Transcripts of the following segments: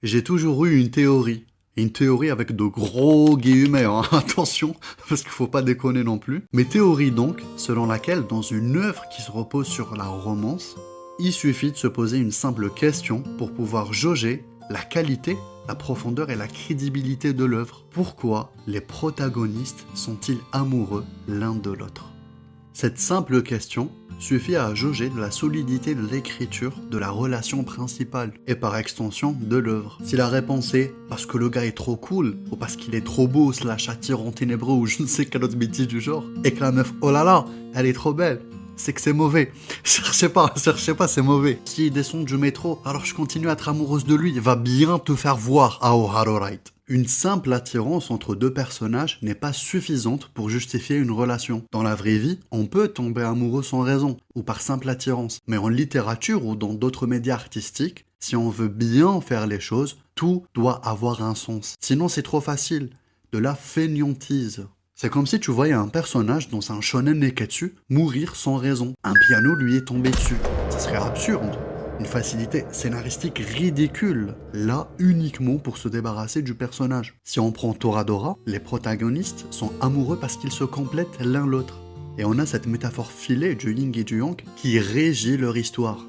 J'ai toujours eu une théorie. Une théorie avec de gros guillemets, hein. Attention, parce qu'il faut pas déconner non plus. Mais théorie donc, selon laquelle dans une œuvre qui se repose sur la romance, il suffit de se poser une simple question pour pouvoir jauger la qualité, la profondeur et la crédibilité de l'œuvre. Pourquoi les protagonistes sont-ils amoureux l'un de l'autre? Cette simple question suffit à jauger de la solidité de l'écriture de la relation principale et par extension de l'œuvre. Si la réponse est parce que le gars est trop cool ou parce qu'il est trop beau / attirant ténébreux ou je ne sais quelle autre bêtise du genre et que la meuf oh là là elle est trop belle, c'est que c'est mauvais. Cherchez pas, c'est mauvais. S'il descend du métro, alors je continue à être amoureuse de lui, il va bien te faire voir Ao Harorite. Une simple attirance entre deux personnages n'est pas suffisante pour justifier une relation. Dans la vraie vie, on peut tomber amoureux sans raison, ou par simple attirance. Mais en littérature ou dans d'autres médias artistiques, si on veut bien faire les choses, tout doit avoir un sens. Sinon c'est trop facile. De la fainéantise. C'est comme si tu voyais un personnage dans un shonen neketsu mourir sans raison. Un piano lui est tombé dessus. Ça serait absurde. Une facilité scénaristique ridicule, là uniquement pour se débarrasser du personnage. Si on prend Toradora, les protagonistes sont amoureux parce qu'ils se complètent l'un l'autre. Et on a cette métaphore filée du yin et du yang qui régit leur histoire.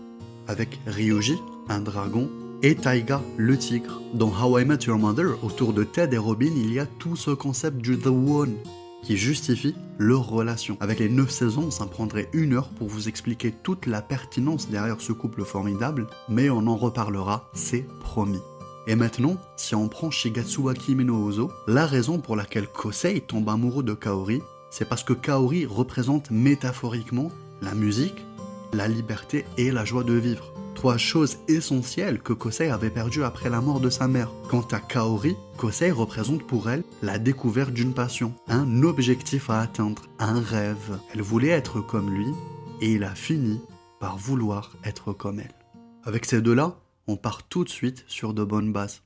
Avec Ryuji, un dragon, et Taiga, le tigre. Dans How I Met Your Mother, autour de Ted et Robin, il y a tout ce concept du The One qui justifie leur relation. Avec les 9 saisons, ça me prendrait 1 heure pour vous expliquer toute la pertinence derrière ce couple formidable, mais on en reparlera, c'est promis. Et maintenant, si on prend Shigatsu wa Kimi no Uso, la raison pour laquelle Kosei tombe amoureux de Kaori, c'est parce que Kaori représente métaphoriquement la musique, la liberté et la joie de vivre. 3 choses essentielles que Kosei avait perdues après la mort de sa mère. Quant à Kaori, Kosei représente pour elle la découverte d'une passion, un objectif à atteindre, un rêve. Elle voulait être comme lui et il a fini par vouloir être comme elle. Avec ces deux-là, on part tout de suite sur de bonnes bases.